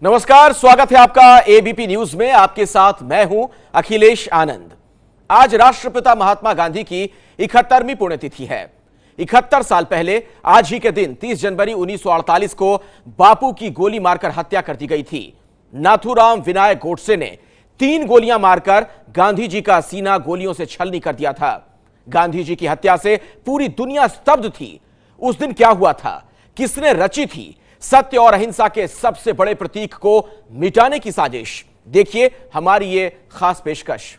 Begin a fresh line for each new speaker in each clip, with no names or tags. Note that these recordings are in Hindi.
नमस्कार, स्वागत है आपका एबीपी न्यूज में। आपके साथ मैं हूं अखिलेश आनंद। आज राष्ट्रपिता महात्मा गांधी की 71वीं पुण्यतिथि है। 71 साल पहले आज ही के दिन 30 जनवरी 1948 को बापू की गोली मारकर हत्या कर दी गई थी। नाथूराम विनायक गोडसे ने 3 गोलियां मारकर गांधी जी का सीना गोलियों से छलनी कर दिया था। गांधी जी की हत्या से पूरी दुनिया स्तब्ध थी। उस दिन क्या हुआ था, किसने रची थी सत्य और अहिंसा के सबसे बड़े प्रतीक को मिटाने की साजिश? देखिए हमारी ये खास पेशकश।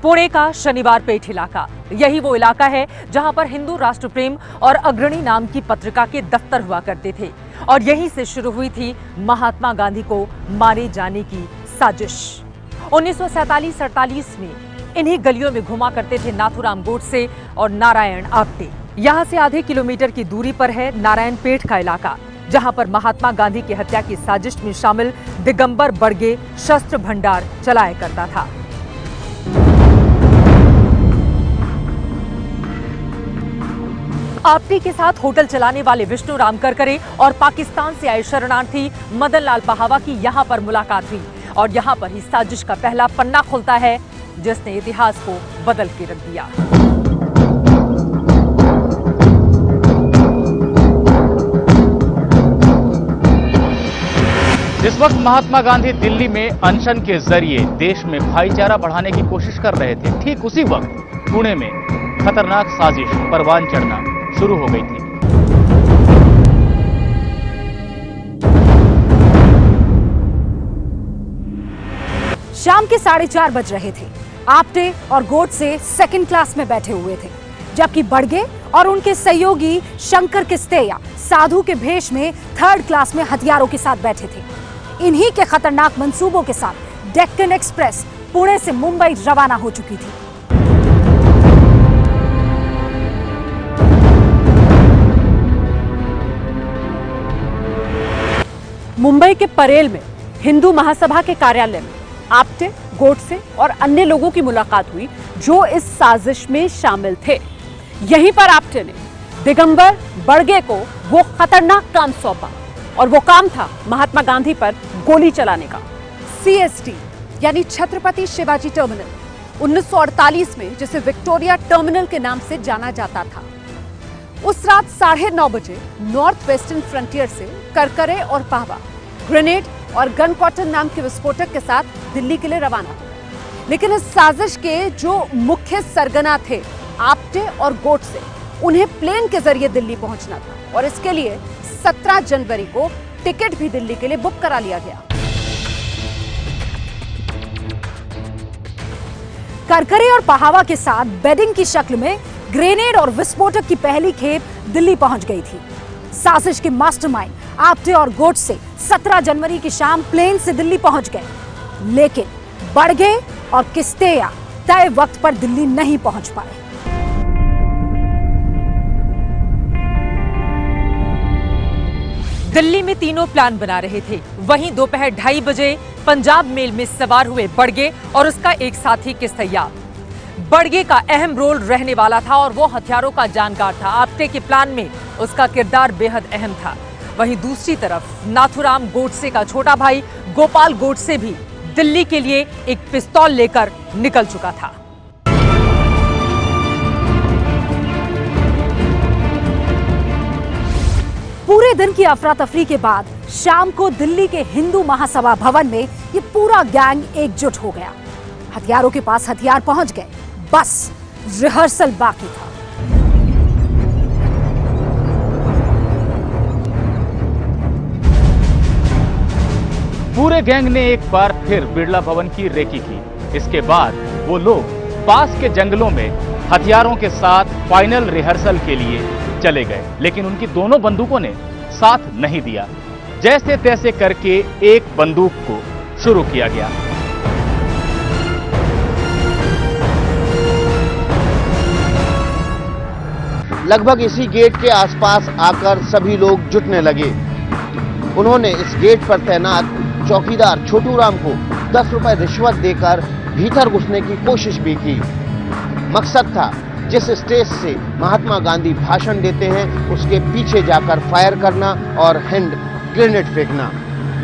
पुणे का शनिवार पेठ इलाका, यही वो इलाका है जहां पर हिंदू राष्ट्र प्रेम और अग्रणी नाम की पत्रिका के दफ्तर हुआ करते थे और यहीं से शुरू हुई थी महात्मा गांधी को मारे जाने की साजिश। 1947-48 में इन्हीं गलियों में घुमा करते थे नाथूराम गोडसे और नारायण आप्टे। यहां से आधे किलोमीटर की दूरी पर है नारायण पेठ का इलाका, जहां पर महात्मा गांधी की हत्या की साजिश में शामिल दिगंबर बड़गे शस्त्र भंडार चलाया करता था। आप्टे के साथ होटल चलाने वाले विष्णु राम करकरे और पाकिस्तान से आए शरणार्थी मदन लाल पहावा की यहां पर मुलाकात हुई और यहां पर ही साजिश का पहला पन्ना खुलता है, जिसने इतिहास को बदल के रख दिया।
जिस वक्त महात्मा गांधी दिल्ली में अनशन के जरिए देश में भाईचारा बढ़ाने की कोशिश कर रहे थे, ठीक उसी वक्त पुणे में खतरनाक साजिश परवान चढ़ना शुरू हो गई थी।
शाम के 4:30 बज रहे थे। आप्टे और गोडसे सेकंड क्लास में बैठे हुए थे, जबकि बड़गे और उनके सहयोगी शंकर किस्तेया साधु के भेष में थर्ड क्लास में हथियारों के साथ बैठे थे। इन्हीं के खतरनाक मंसूबों के साथ डेक्कन एक्सप्रेस पुणे से मुंबई रवाना हो चुकी थी। मुंबई के परेल में हिंदू महासभा के कार्यालय में आप्टे, गोडसे और अन्य लोगों की मुलाकात हुई जो इस साजिश में शामिल थे। यहीं पर आप्टे ने दिगंबर बड़गे को वो खतरनाक काम सौंपा और वो काम था महात्मा गांधी पर गोली चलाने का। CST यानी छत्रपति शिवाजी टर्मिनल 1948 में जिसे विक्टोरिया टर्मिनल के नाम से जाना जाता था, उस रात 9:30 बजे नॉर्थ वेस्टर्न फ्रंटियर से करकरे और पाहवा ग्रेनेड और गन कॉटन नाम के विस्फोटक के साथ दिल्ली के लिए रवाना हुए। लेकिन इस साजिश के जो मुख्य सरगना थे आप्टे और गोडसे, उन्हें प्लेन के जरिए दिल्ली पहुंचना था और इसके लिए 17 जनवरी को टिकट भी दिल्ली के लिए बुक करा लिया गया। करकरे और पहावा के साथ बेडिंग की शक्ल में ग्रेनेड और विस्फोटक की पहली खेप दिल्ली पहुंच गई थी। साजिश के मास्टरमाइंड आप्टे और गोडसे 17 जनवरी की शाम प्लेन से दिल्ली पहुंच गए, लेकिन बड़गे और किस्तेया तय वक्त पर दिल्ली नहीं पहुंच पाए।
दिल्ली में तीनों प्लान बना रहे थे। वहीं दोपहर 2:30 बजे पंजाब मेल में सवार हुए बड़गे और उसका एक साथी किस्तेया। बड़गे का अहम रोल रहने वाला था और वो हथियारों का जानकार था। आप्टे के प्लान में उसका किरदार बेहद अहम था। वहीं दूसरी तरफ नाथूराम गोडसे का छोटा भाई गोपाल गोडसे भी दिल्ली के लिए एक पिस्तौल लेकर निकल चुका था।
पूरे दिन की अफरा तफरी के बाद शाम को दिल्ली के हिंदू महासभा भवन में ये पूरा गैंग एकजुट हो गया। हथियारों के पास हथियार पहुंच गए, बस रिहर्सल बाकी था।
पूरे गैंग ने एक बार फिर बिरला भवन की रेकी की। इसके बाद वो लोग पास के जंगलों में हथियारों के साथ फाइनल रिहर्सल के लिए चले गए, लेकिन उनकी दोनों बंदूकों ने साथ नहीं दिया। जैसे तैसे करके एक बंदूक को शुरू किया गया।
लगभग इसी गेट के आसपास आकर सभी लोग जुटने लगे। उन्होंने इस गेट पर तैनात चौकीदार छोटू राम को 10 रुपए रिश्वत देकर भीतर घुसने की कोशिश भी की। मकसद था जिस स्टेज से महात्मा गांधी भाषण देते हैं उसके पीछे जाकर फायर करना और हैंड ग्रेनेड फेंकना,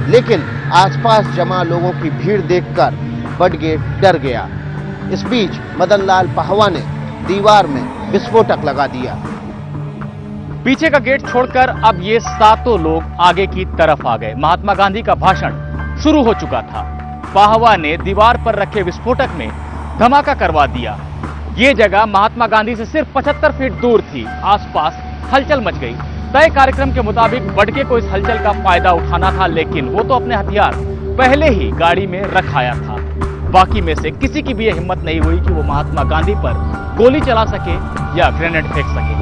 लेकिन आसपास जमा लोगों की भीड़ देखकर बडगेट डर गया। इस बीच मदन लाल पाहवा ने दीवार में विस्फोटक लगा दिया।
पीछे का गेट छोड़कर अब ये सातों लोग आगे की तरफ आ गए। महात्मा गांधी का भाषण शुरू हो चुका था। पाहवा ने दीवार पर रखे विस्फोटक में धमाका करवा दिया। ये जगह महात्मा गांधी से सिर्फ 75 फीट दूर थी। आसपास हलचल मच गई। तय कार्यक्रम के मुताबिक बडगे को इस हलचल का फायदा उठाना था, लेकिन वो तो अपने हथियार पहले ही गाड़ी में रख आया था। बाकी में से किसी की भी यह हिम्मत नहीं हुई कि वो महात्मा गांधी पर गोली चला सके या ग्रेनेड फेंक सके।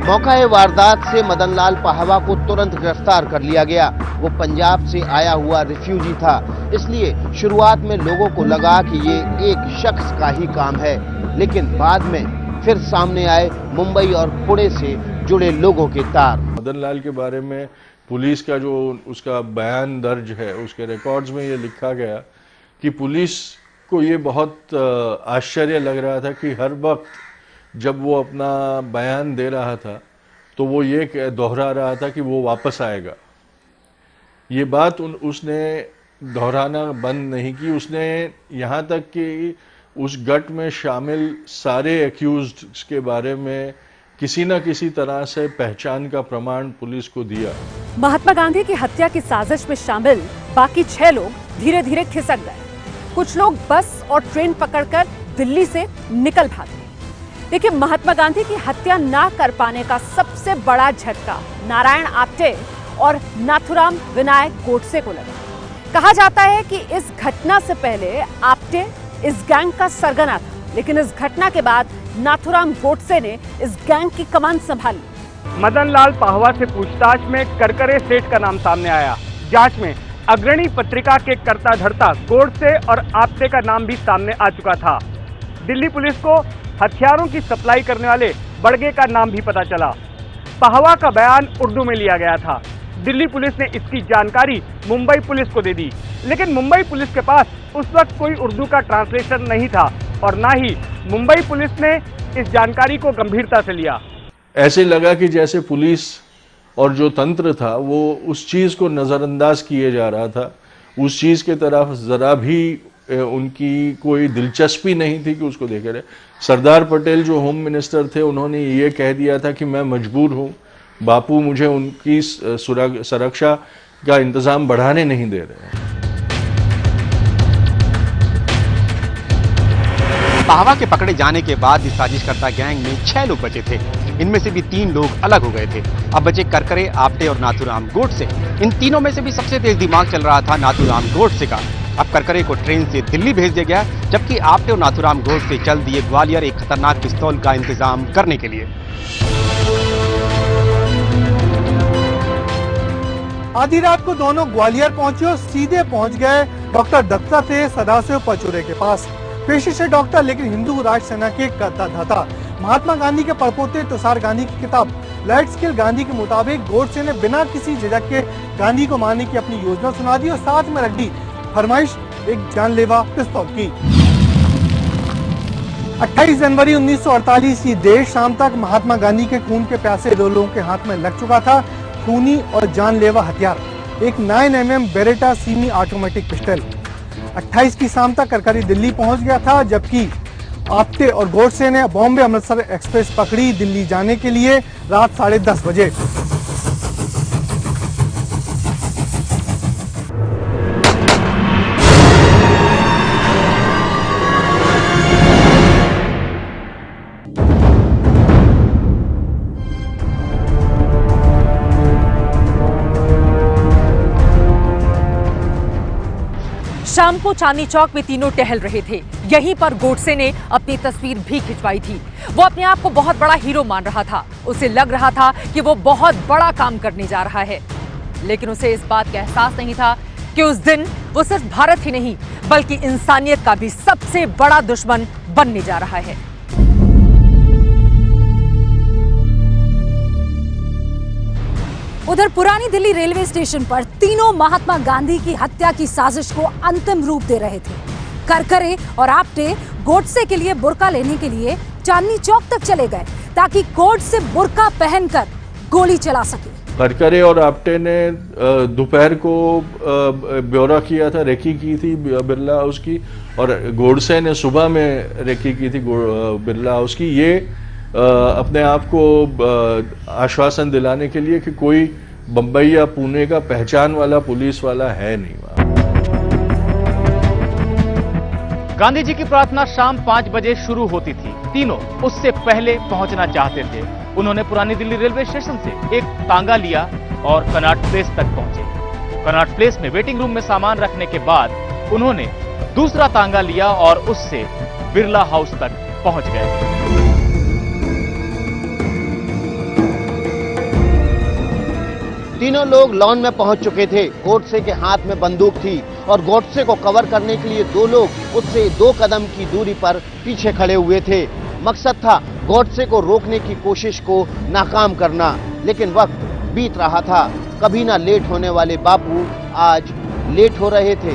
मौका वारदात से मदन लाल पाहवा को तुरंत गिरफ्तार कर लिया गया। वो पंजाब से आया हुआ रिफ्यूजी था, इसलिए शुरुआत में लोगों को लगा कि ये एक शख्स का ही काम है, लेकिन बाद में फिर सामने आए मुंबई और पुणे से जुड़े लोगों के तार।
मदन लाल के बारे में पुलिस का जो उसका बयान दर्ज है, उसके रिकॉर्ड्स में ये लिखा गया कि पुलिस को ये बहुत आश्चर्य लग रहा था कि हर वक्त जब वो अपना बयान दे रहा था तो वो ये दोहरा रहा था कि वो वापस आएगा। ये बात उसने दोहराना बंद नहीं की। उसने यहाँ तक कि उस गट में शामिल सारे एक्यूज्ड के बारे में किसी न किसी तरह से पहचान का प्रमाण पुलिस को दिया।
महात्मा गांधी की हत्या की साजिश में शामिल बाकी 6 लोग धीरे धीरे खिसक गए। कुछ लोग बस और ट्रेन पकड़कर दिल्ली से निकल भागे। देखिए, महात्मा गांधी की हत्या ना कर पाने का सबसे बड़ा झटका नारायण आप्टे और नाथुराम विनायक गोडसे को लगा। कहा जाता है कि इस घटना से पहले आप्टे इस गैंग का सरगना था, लेकिन इस घटना के बाद नाथुराम गोडसे ने इस गैंग की कमान संभाली।
मदन लाल पाहवा से पूछताछ में करकरे सेठ का नाम सामने आया। जांच में अग्रणी पत्रिका के कर्ता धर्ता गोडसे और आप्टे का नाम भी सामने आ चुका था। दिल्ली पुलिस को हथियारों की सप्लाई करने वाले बडगे का नाम भी पता चला। पाहवा का बयान उर्दू में लिया गया था। दिल्ली पुलिस ने इसकी जानकारी मुंबई पुलिस को दे दी, लेकिन मुंबई पुलिस के पास उस वक्त कोई उर्दू का ट्रांसलेशन नहीं था और ना ही मुंबई पुलिस ने इस जानकारी को गंभीरता से लिया।
ऐसे लगा कि जैसे पुलिस और जो तंत्र था वो उस चीज़ को नज़रअंदाज किए जा रहा था। उस चीज़ के तरफ ज़रा भी उनकी कोई दिलचस्पी नहीं थी कि उसको देखे रहे। सरदार पटेल जो होम मिनिस्टर थे, उन्होंने ये कह दिया था कि मैं मजबूर हूँ, बापू मुझे उनकी सुरक्षा का इंतज़ाम बढ़ाने नहीं दे रहे।
पाहवा के पकड़े जाने के बाद इस साजिशकर्ता गैंग में 6 लोग बचे थे। इनमें से भी 3 लोग अलग हो गए थे। अब बचे करकरे, आप्टे और नाथुराम गोडसे। इन तीनों में से भी सबसे तेज दिमाग चल रहा था नाथुराम गोडसे का। अब करकरे को ट्रेन से दिल्ली भेज दिया गया, जबकि आप्टे और नाथुराम गोडसे चल दिए ग्वालियर एक खतरनाक पिस्तौल का इंतजाम करने के लिए।
आधी रात को दोनों ग्वालियर पहुंचे और सीधे पहुंच गए डॉक्टर दत्ता थे सदाशिव पचुरे के पास। पेशे से डॉक्टर, लेकिन हिंदू राज सेना के करता महात्मा गांधी के परपोते तुषार गांधी की किताब लाइट स्किल गांधी के मुताबिक गोडसे ने बिना किसी झिझक के गांधी को मारने की अपनी योजना सुना दी और साथ में रख दी फरमाइश एक जानलेवा पिस्तौल की। 28 जनवरी 1948 ये देर शाम तक महात्मा गांधी के खून के प्यासे 2 लोगों के हाथ में लग चुका था। खूनी और जानलेवा हथियार, एक 9mm Beretta semi automatic pistol. 28 की शाम तक करकरी दिल्ली पहुंच गया था, जबकि आप्टे और गोडसे ने बॉम्बे अमृतसर एक्सप्रेस पकड़ी दिल्ली जाने के लिए रात 10:30 बजे।
शाम को चांदनी चौक में तीनों टहल रहे थे। यहीं पर गोडसे ने अपनी तस्वीर भी खिंचवाई थी। वो अपने आप को बहुत बड़ा हीरो मान रहा था। उसे लग रहा था कि वो बहुत बड़ा काम करने जा रहा है, लेकिन उसे इस बात का एहसास नहीं था कि उस दिन वो सिर्फ भारत ही नहीं बल्कि इंसानियत का भी सबसे बड़ा दुश्मन बनने जा रहा है।
उधर पुरानी दिल्ली रेलवे स्टेशन पर तीनों महात्मा गांधी की हत्या की साजिश को अंतिम रूप दे रहे थे। करकरे और आप्टे गोडसे के लिए बुर्का लेने के लिए चांदनी चौक तक चले गए ताकि गोडसे बुर्का पहनकर गोली चला सके।
करकरे और आप्टे ने दोपहर को ब्यौरा किया था, रेकी की थी बिरला हाउस की, और गोडसे ने सुबह में रेकी की थी बिरला हाउस की। ये अपने आप को आश्वासन दिलाने के लिए कि कोई बंबई या पुणे का पहचान वाला पुलिस वाला है नहीं वहां।
गांधी जी की प्रार्थना शाम 5 बजे शुरू होती थी। तीनों उससे पहले पहुंचना चाहते थे। उन्होंने पुरानी दिल्ली रेलवे स्टेशन से एक तांगा लिया और कनॉट प्लेस तक पहुंचे। कनॉट प्लेस में वेटिंग रूम में सामान रखने के बाद उन्होंने दूसरा तांगा लिया और उससे बिरला हाउस तक पहुंच गए।
तीनों लोग लॉन में पहुंच चुके थे। गोडसे के हाथ में बंदूक थी और गोडसे को कवर करने के लिए दो लोग उससे 2 कदम की दूरी पर पीछे खड़े हुए थे। मकसद था गोडसे को रोकने की कोशिश को नाकाम करना, लेकिन वक्त बीत रहा था। कभी ना लेट होने वाले बापू आज लेट हो रहे थे।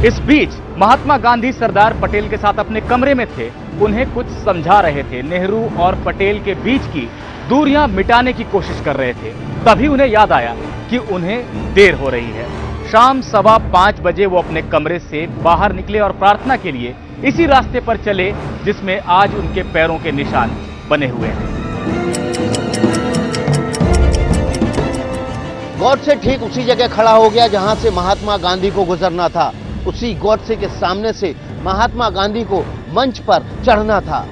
इस बीच महात्मा गांधी सरदार पटेल के साथ अपने कमरे में थे। उन्हें कुछ समझा रहे थे। नेहरू और पटेल के बीच की दूरियां मिटाने की कोशिश कर रहे थे। तभी उन्हें याद आया कि उन्हें देर हो रही है। शाम 5:15 बजे वो अपने कमरे से बाहर निकले और प्रार्थना के लिए इसी रास्ते पर चले जिसमें आज उनके पैरों के निशान बने हुए हैं।
गोडसे ठीक उसी जगह खड़ा हो गया जहां से महात्मा गांधी को गुजरना था। उसी गोडसे के सामने से महात्मा गांधी को मंच पर चढ़ना था।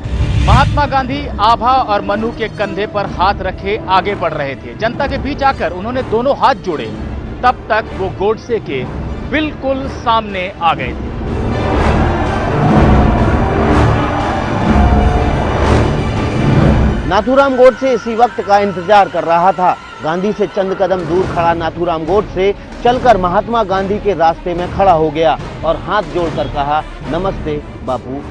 महात्मा गांधी आभा और मनु के कंधे पर हाथ रखे आगे बढ़ रहे थे। जनता के बीच आकर उन्होंने दोनों हाथ जोड़े। तब तक वो गोडसे के बिल्कुल सामने आ गए थे।
नाथूराम गोडसे इसी वक्त का इंतजार कर रहा था। गांधी से चंद कदम दूर खड़ा नाथूराम गोडसे चलकर महात्मा गांधी के रास्ते में खड़ा हो गया और हाथ जोड़कर कहा, नमस्ते बापू।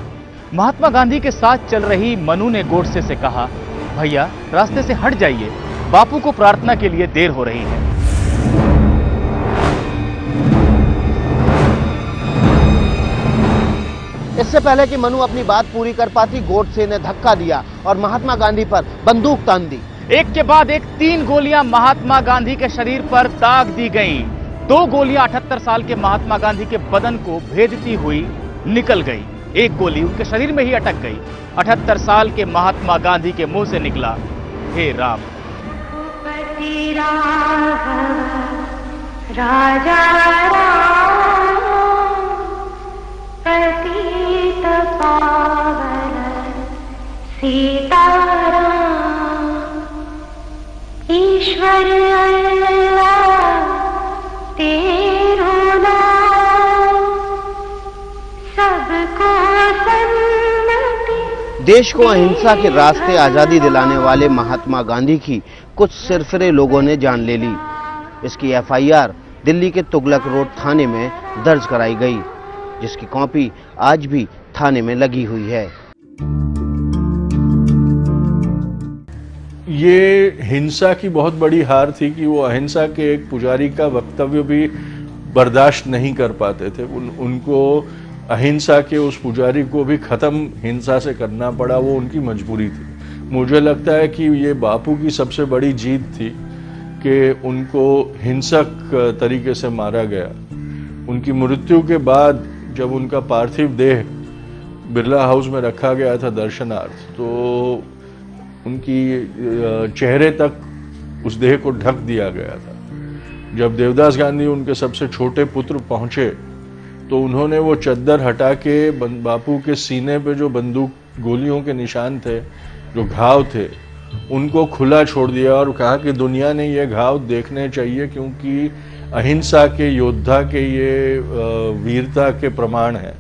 महात्मा गांधी के साथ चल रही मनु ने गोडसे से कहा, भैया रास्ते से हट जाइए, बापू को प्रार्थना के लिए देर हो रही है।
इससे पहले कि मनु अपनी बात पूरी कर पाती, गोडसे ने धक्का दिया और महात्मा गांधी पर बंदूक तान दी।
एक के बाद एक 3 गोलियां महात्मा गांधी के शरीर पर दाग दी गईं। 2 गोलियां 78 साल के महात्मा गांधी के बदन को भेदती हुई निकल गई। एक गोली उनके शरीर में ही अटक गई। 78 साल के महात्मा गांधी के मुंह से निकला, हे राम।
राजा पतित पावन सीताराम, ईश्वर अल्लाह तेरो नाम, सबको सन्नति।
देश को अहिंसा के रास्ते आजादी दिलाने वाले महात्मा गांधी की कुछ सिरफिरे लोगों ने जान ले ली। इसकी FIR दिल्ली के तुगलक रोड थाने में दर्ज कराई गई, जिसकी कॉपी आज भी थाने में लगी हुई है।
ये हिंसा की बहुत बड़ी हार थी कि वो अहिंसा के एक पुजारी का वक्तव्य भी बर्दाश्त नहीं कर पाते थे। उनको अहिंसा के उस पुजारी को भी खत्म हिंसा से करना पड़ा, वो उनकी मजबूरी थी। मुझे लगता है कि ये बापू की सबसे बड़ी जीत थी कि उनको हिंसक तरीके से मारा गया। उनकी मृत्यु के बाद जब उनका पार्थिव देह बिरला हाउस में रखा गया था दर्शनार्थ, तो उनकी चेहरे तक उस देह को ढक दिया गया था। जब देवदास गांधी उनके सबसे छोटे पुत्र पहुंचे तो उन्होंने वो चद्दर हटा के बापू के सीने पे जो बंदूक गोलियों के निशान थे, जो घाव थे, उनको खुला छोड़ दिया और कहा कि दुनिया ने ये घाव देखने चाहिए, क्योंकि अहिंसा के योद्धा के ये वीरता के प्रमाण है,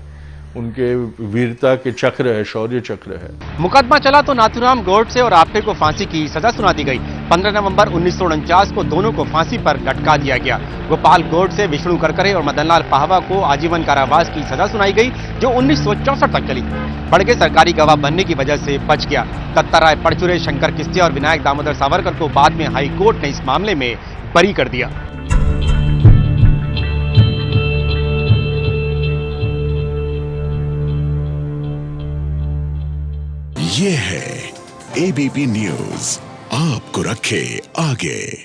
उनके वीरता के चक्र है, शौर्य चक्र है।
मुकदमा चला तो नाथूराम गोडसे और आप्टे को फांसी की सजा सुना दी गई। 15 नवंबर 1949 को दोनों को फांसी पर लटका दिया गया। गोपाल गोडसे, विष्णु करकरे और मदनलाल पाहवा को आजीवन कारावास की सजा सुनाई गई, जो 1964 तक चली। बड़गे सरकारी गवाह बनने की वजह से बच गया। दत्ता राय परचुरे, शंकर किस्तिया और विनायक दामोदर सावरकर को बाद में हाई कोर्ट ने इस मामले में बरी कर दिया।
ये है एबीपी न्यूज, आपको रखे आगे।